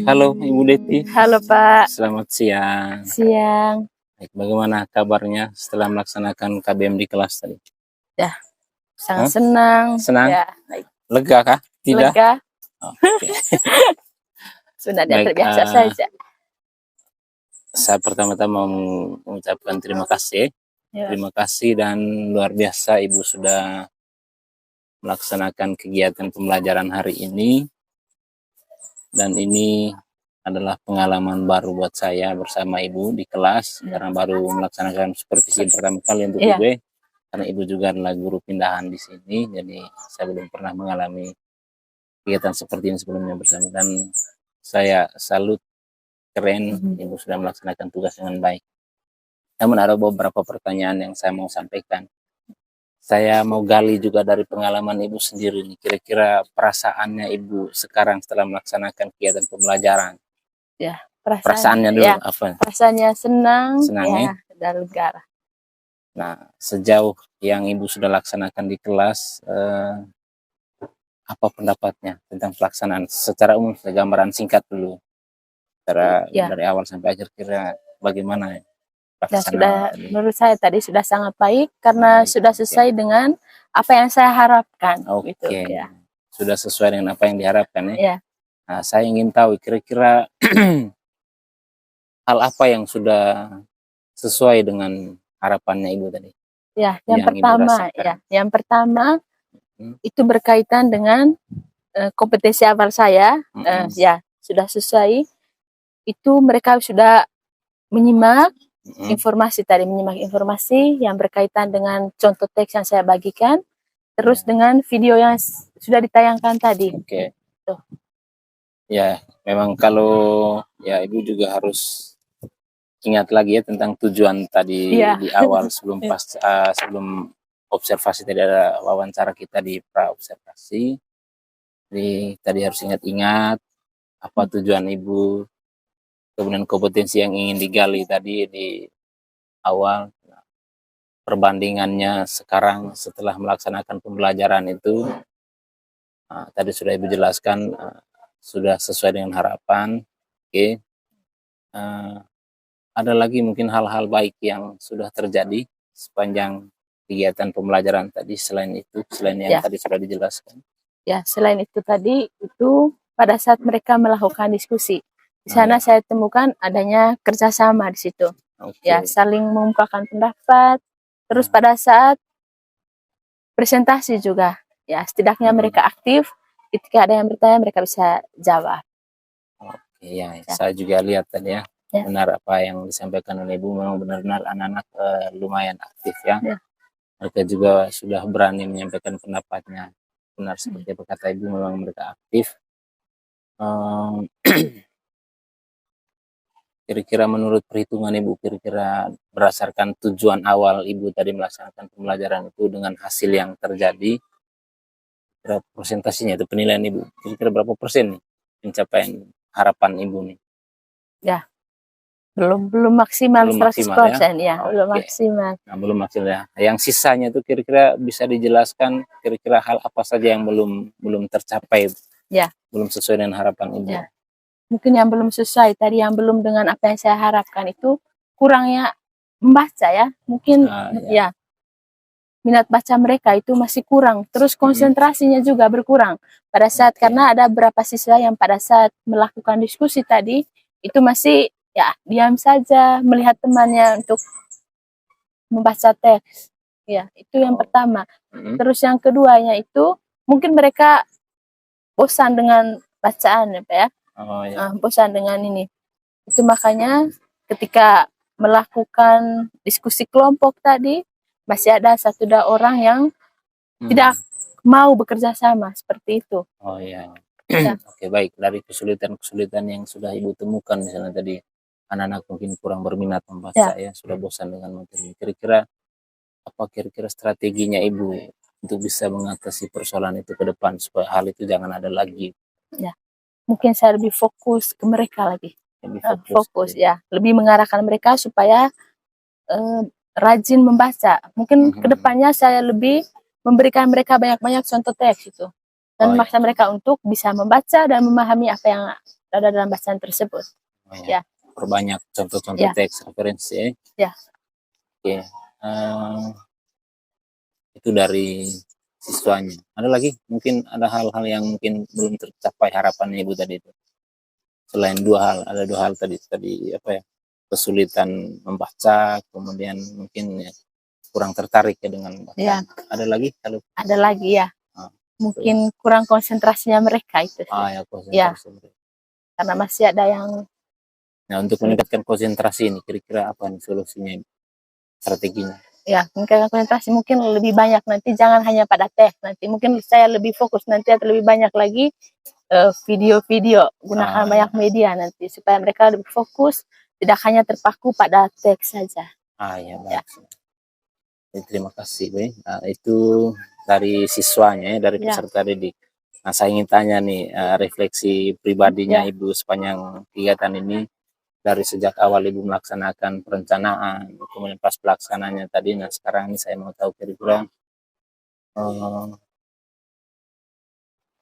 Halo Ibu Deti, Halo Pak, selamat siang. siang. Baik, bagaimana kabarnya setelah melaksanakan KBM di kelas tadi? Ya, sangat Hah? senang. Senang? Ya, baik. Lega kah? Tidak? Lega. Oke. Sebenarnya Baik, terbiasa saja. saya pertama-tama mengucapkan terima kasih. Ya, Terima kasih dan luar biasa Ibu sudah melaksanakan kegiatan pembelajaran hari ini. Dan ini adalah pengalaman baru buat saya bersama Ibu di kelas, karena baru melaksanakan supervisi pertama kali untuk Iya. Ibu. Karena Ibu juga adalah guru pindahan di sini, jadi saya belum pernah mengalami kegiatan seperti ini sebelumnya bersama. Dan saya salut, keren, Ibu sudah melaksanakan tugas dengan baik. Namun ada beberapa pertanyaan yang saya mau sampaikan. Saya mau gali juga dari pengalaman Ibu sendiri nih. Kira-kira perasaannya Ibu sekarang setelah melaksanakan kegiatan pembelajaran. Ya, Perasaannya dulu ya, apa? perasaannya senang, Senang ya? dan lega. Nah, sejauh yang Ibu sudah laksanakan di kelas, apa pendapatnya tentang pelaksanaan? Secara umum, gambaran singkat dulu. Secara Ya, dari awal sampai akhir kira bagaimana ya ya sudah, pelaksanaan tadi? menurut saya tadi sudah sangat baik karena Baik, sudah sesuai dengan apa yang saya harapkan. Oke. Gitu, ya. Sudah sesuai dengan apa yang diharapkan ya? Ya, Nah, saya ingin tahu kira-kira hal apa yang sudah sesuai dengan harapannya Ibu tadi? ya, Yang Ibu rasakan. yang pertama Hmm. itu berkaitan dengan kompetensi awal saya. Ya, sudah sesuai. Itu mereka sudah menyimak informasi tadi, menyimak informasi yang berkaitan dengan contoh teks yang saya bagikan, terus dengan video yang sudah ditayangkan tadi. Oke. Tuh. Ya, memang kalau ya Ibu juga harus ingat lagi ya tentang tujuan tadi di awal sebelum sebelum observasi tadi ada wawancara kita di pra observasi. Jadi tadi harus ingat-ingat apa tujuan Ibu, kemudian kompetensi yang ingin digali tadi di awal. Perbandingannya sekarang setelah melaksanakan pembelajaran itu, tadi sudah Ibu jelaskan, sudah sesuai dengan harapan. Oke. Ada lagi mungkin hal-hal baik yang sudah terjadi sepanjang kegiatan pembelajaran tadi selain yang tadi sudah dijelaskan? Ya, selain itu tadi, itu pada saat mereka melakukan diskusi, di sana saya temukan adanya kerjasama di situ. Ya, saling mengungkapkan pendapat, terus pada saat presentasi juga, ya setidaknya mereka aktif, ketika ada yang bertanya mereka bisa jawab. Oke, ya. Saya juga lihat tadi ya. Benar apa yang disampaikan oleh Ibu, memang benar-benar anak-anak lumayan aktif ya. Mereka juga sudah berani menyampaikan pendapatnya. Benar seperti apa kata Ibu, memang mereka aktif. Kira-kira menurut perhitungan Ibu, kira-kira berdasarkan tujuan awal Ibu tadi melaksanakan pembelajaran itu dengan hasil yang terjadi, berapa persentasinya itu penilaian Ibu? Kira-kira berapa persen nih pencapaian harapan Ibu nih? Ya, belum maksimal 100% ya, belum maksimal. Nah, belum maksimal ya. Yang sisanya itu kira-kira bisa dijelaskan kira-kira hal apa saja yang belum tercapai? Ya. Belum sesuai dengan harapan Ibu. Ya. Mungkin yang belum sesuai tadi, yang belum dengan apa yang saya harapkan itu kurangnya membaca ya. Mungkin ya minat baca mereka itu masih kurang. Terus konsentrasinya juga berkurang. Pada saat karena ada beberapa siswa yang pada saat melakukan diskusi tadi itu masih ya diam saja melihat temannya untuk membaca teks. Ya, itu yang pertama. Terus yang keduanya itu mungkin mereka bosan dengan bacaan ya Pak ya. Bosan dengan ini. Itu makanya ketika melakukan diskusi kelompok tadi masih ada 1-2 orang yang tidak mau bekerja sama seperti itu. Oh iya. Oke, baik. Dari kesulitan-kesulitan yang sudah Ibu temukan misalnya tadi anak-anak mungkin kurang berminat membaca ya, sudah bosan dengan materi. Kira-kira strateginya Ibu untuk bisa mengatasi persoalan itu ke depan supaya hal itu jangan ada lagi? Ya, mungkin saya lebih fokus ke mereka lagi. Fokus ya, lebih mengarahkan mereka supaya rajin membaca. Mungkin kedepannya saya lebih memberikan mereka banyak-banyak contoh teks itu dan memaksa mereka untuk bisa membaca dan memahami apa yang ada dalam bacaan tersebut. Ya. Perbanyak contoh-contoh teks referensi. Ya. Oke. Itu dari siswanya. Ada lagi mungkin ada hal-hal yang mungkin belum tercapai harapannya Ibu tadi itu. Selain ada dua hal tadi apa ya, kesulitan membaca, kemudian mungkin ya, kurang tertarik ya dengan bacaan. Ya. Ada lagi? Ada lagi ya. Mungkin kurang konsentrasinya mereka itu. Ya, konsentrasi mereka. Karena masih ada yang. Nah, untuk meningkatkan konsentrasi ini kira-kira apa nih solusinya, strateginya? Ya, meningkatkan konsentrasi mungkin lebih banyak nanti, jangan hanya pada teks, nanti mungkin saya lebih fokus nanti atau lebih banyak lagi video-video, gunakan banyak media nanti supaya mereka lebih fokus, tidak hanya terpaku pada teks saja. Ya, baik. Ya. Terima kasih, Bu. Nah, itu dari siswanya ya, dari peserta didik. Nah, saya ingin tanya nih, refleksi pribadinya Ibu sepanjang kegiatan ini, dari sejak awal Ibu melaksanakan perencanaan, kemudian pas pelaksanaannya tadi. Nah, sekarang ini saya mau tahu kira-kira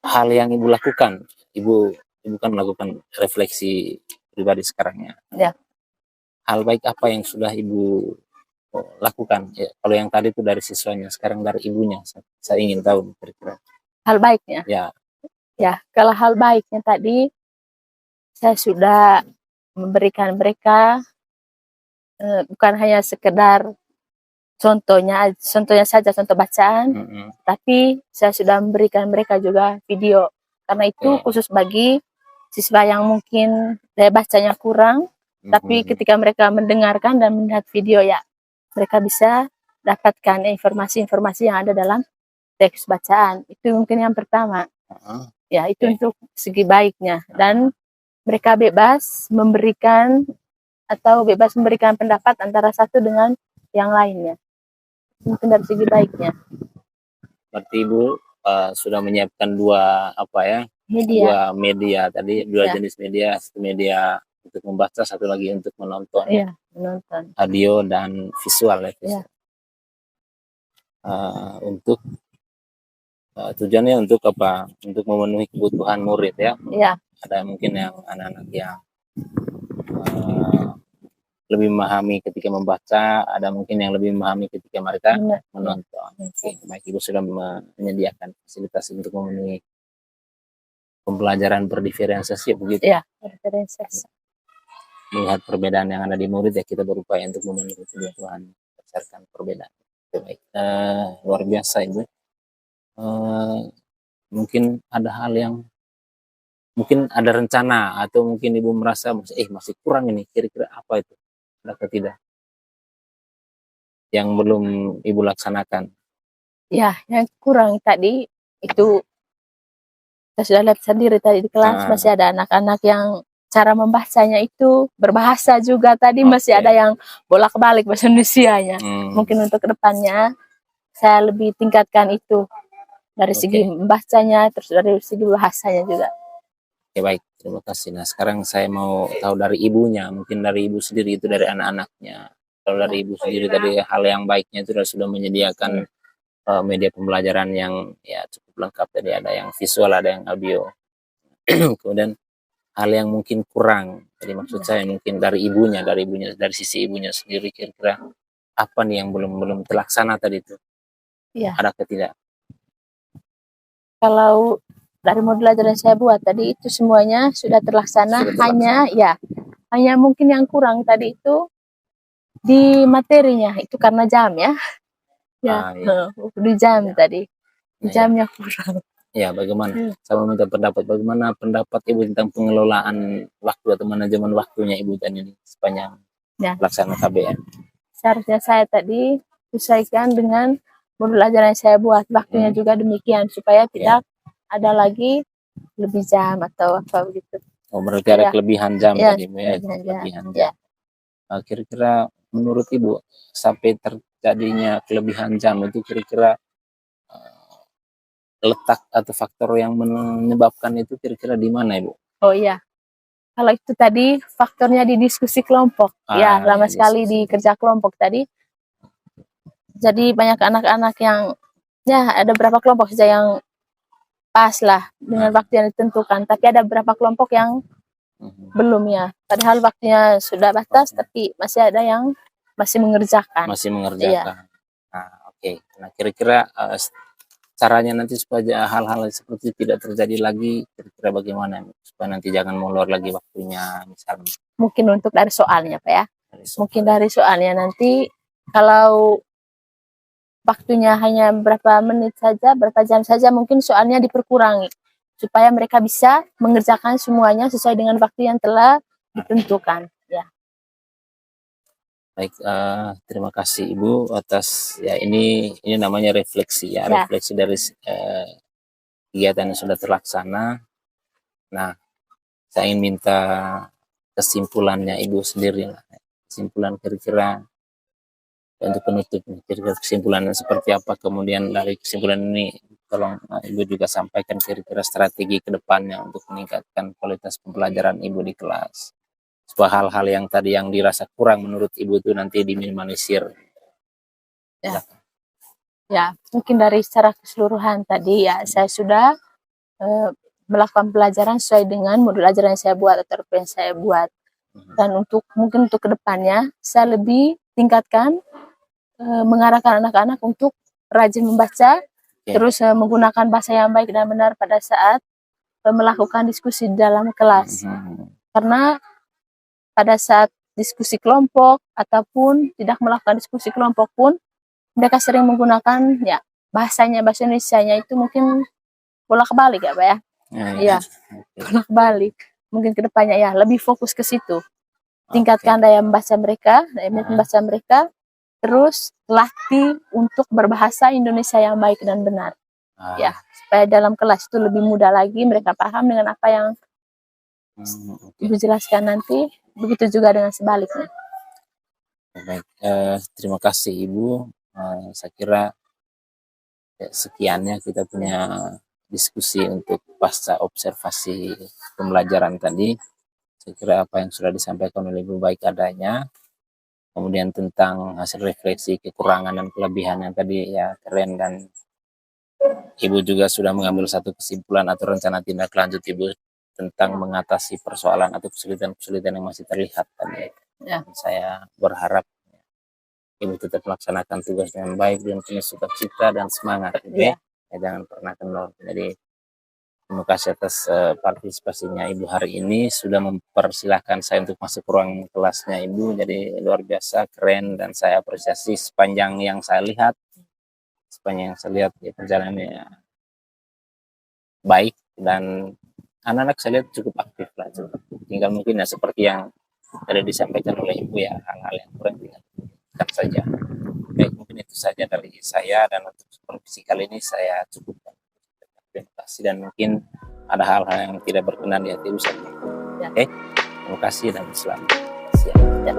hal yang Ibu lakukan. Ibu kan melakukan refleksi pribadi sekarang ya. Hal baik apa yang sudah Ibu lakukan? Ya, kalau yang tadi itu dari siswanya, sekarang dari ibunya. Saya ingin tahu kira-kira. Hal baiknya? Ya, kalau hal baiknya tadi, saya sudah memberikan mereka bukan hanya sekedar contohnya saja, contoh bacaan, tapi saya sudah memberikan mereka juga video, karena itu khusus bagi siswa yang mungkin daya bacanya kurang, tapi ketika mereka mendengarkan dan melihat video ya, mereka bisa dapatkan informasi-informasi yang ada dalam teks bacaan. Itu mungkin yang pertama. Ya, itu untuk segi baiknya. Dan mereka bebas memberikan pendapat antara satu dengan yang lainnya. Mungkin dari segi baiknya. Berarti Ibu sudah menyiapkan dua media tadi, dua jenis media, satu media untuk membaca, satu lagi untuk menonton. Iya, menonton. Audio dan visual ya. Untuk tujuannya untuk apa? Untuk memenuhi kebutuhan murid ya. Iya. Ada mungkin yang anak-anak yang lebih memahami ketika membaca, ada mungkin yang lebih memahami ketika mereka menonton. Baik, Ibu sudah menyediakan fasilitas untuk memenuhi pembelajaran berdiferensiasi begitu. Iya, berdiferensiasi. Melihat perbedaan yang ada di murid ya, kita berupaya untuk memenuhi kebutuhan berdasarkan perbedaan. Baik, luar biasa Ibu. Mungkin ada hal yang mungkin ada rencana atau mungkin Ibu merasa masih kurang ini, kira-kira apa itu? Ada atau tidak? Yang belum Ibu laksanakan? Ya, yang kurang tadi itu kita sudah lihat sendiri tadi di kelas, masih ada anak-anak yang cara membacanya itu berbahasa juga tadi, masih ada yang bolak-balik bahasa Indonesianya. Mungkin untuk kedepannya saya lebih tingkatkan itu dari segi membacanya, terus dari segi bahasanya juga. Oke, baik, terima kasih. Nah, sekarang saya mau tahu dari ibunya, mungkin dari Ibu sendiri itu dari anak-anaknya. Kalau dari Ibu sendiri tadi hal yang baiknya itu sudah menyediakan media pembelajaran yang ya cukup lengkap, tadi ada yang visual, ada yang audio. Kemudian hal yang mungkin kurang, jadi maksud saya mungkin dari sisi ibunya sendiri, kira-kira apa nih yang belum terlaksana tadi itu? Ada atau tidak? Kalau dari modul belajar yang saya buat tadi itu semuanya sudah terlaksana, hanya mungkin yang kurang tadi itu di materinya, itu karena jam ya. Di jam tadi. Jamnya kurang. Ya, bagaimana? Saya meminta bagaimana pendapat Ibu tentang pengelolaan waktu atau manajemen waktunya Ibu tadi ini sepanjang pelaksanaan KBM? Seharusnya saya tadi sesuaikan dengan modul belajar yang saya buat, waktunya juga demikian, supaya tidak ada lagi lebih jam atau apa begitu. Berarti ada kelebihan jam tadi, kelebihan jam. Kira-kira menurut Ibu sampai terjadinya kelebihan jam itu kira-kira letak atau faktor yang menyebabkan itu kira-kira di mana Ibu? Oh iya, kalau itu tadi faktornya di diskusi kelompok, lama sekali di kerja kelompok tadi. Jadi banyak anak-anak yang ada beberapa kelompok saja yang pas lah dengan waktu yang ditentukan, tapi ada beberapa kelompok yang belum ya. Padahal waktunya sudah batas, tapi masih ada yang masih mengerjakan. Masih mengerjakan. Nah, oke. Nah, kira-kira caranya nanti supaya hal-hal seperti itu tidak terjadi lagi, kira-kira bagaimana supaya nanti jangan molor lagi waktunya misalnya? Mungkin untuk dari soalnya Pak ya. Mungkin dari soalnya nanti kalau waktunya hanya berapa menit saja, berapa jam saja, mungkin soalnya diperkurangi supaya mereka bisa mengerjakan semuanya sesuai dengan waktu yang telah ditentukan. Ya. Baik, terima kasih Ibu atas ya ini namanya refleksi ya, refleksi dari kegiatan yang sudah terlaksana. Nah, saya ingin minta kesimpulannya Ibu sendiri lah. Kesimpulan kira-kira untuk penutup, kira-kira kesimpulannya seperti apa, kemudian dari kesimpulan ini tolong Ibu juga sampaikan kira-kira strategi ke depannya untuk meningkatkan kualitas pembelajaran Ibu di kelas. Supaya hal-hal yang tadi yang dirasa kurang menurut Ibu itu nanti diminimalisir. Ya, mungkin dari secara keseluruhan tadi ya saya sudah melakukan pelajaran sesuai dengan modul ajaran yang saya buat atau yang saya buat. Dan mungkin untuk kedepannya saya lebih tingkatkan mengarahkan anak-anak untuk rajin membaca, terus menggunakan bahasa yang baik dan benar pada saat melakukan diskusi dalam kelas. Karena pada saat diskusi kelompok ataupun tidak melakukan diskusi kelompok pun mereka sering menggunakan ya bahasa Indonesianya itu mungkin bolak-balik ya Pak ya. Iya. Bolak-balik. Mungkin kedepannya ya lebih fokus ke situ. Tingkatkan daya membaca mereka, terus latih untuk berbahasa Indonesia yang baik dan benar. Ya, supaya dalam kelas itu lebih mudah lagi mereka paham dengan apa yang Ibu jelaskan nanti, begitu juga dengan sebaliknya. Baik, terima kasih Ibu. Saya kira sekiannya kita punya diskusi untuk pasca observasi pembelajaran tadi. Saya kira apa yang sudah disampaikan oleh Ibu baik adanya. Kemudian tentang hasil refleksi kekurangan dan kelebihan yang tadi ya keren, dan Ibu juga sudah mengambil satu kesimpulan atau rencana tindak lanjut Ibu tentang mengatasi persoalan atau kesulitan-kesulitan yang masih terlihat tadi. Ya. Saya berharap Ibu tetap melaksanakan tugas dengan baik dengan penuh sukacita dan semangat. Ya. Jangan pernah kendor. Jadi terima kasih atas partisipasinya Ibu hari ini, sudah mempersilahkan saya untuk masuk ruang kelasnya Ibu. Jadi luar biasa, keren, dan saya apresiasi sepanjang yang saya lihat ya, perjalanannya baik dan anak-anak saya lihat cukup aktif lah. Tinggal mungkin ya seperti yang tadi disampaikan oleh Ibu ya, hal-hal yang kurang tinggalkan saja. Baik, mungkin itu saja dari saya, dan untuk supervisi kali ini saya cukupkan. Terima kasih, dan mungkin ada hal-hal yang tidak berkenan di hati Ibu saja. Oke, terima kasih dan selamat siang. Ya.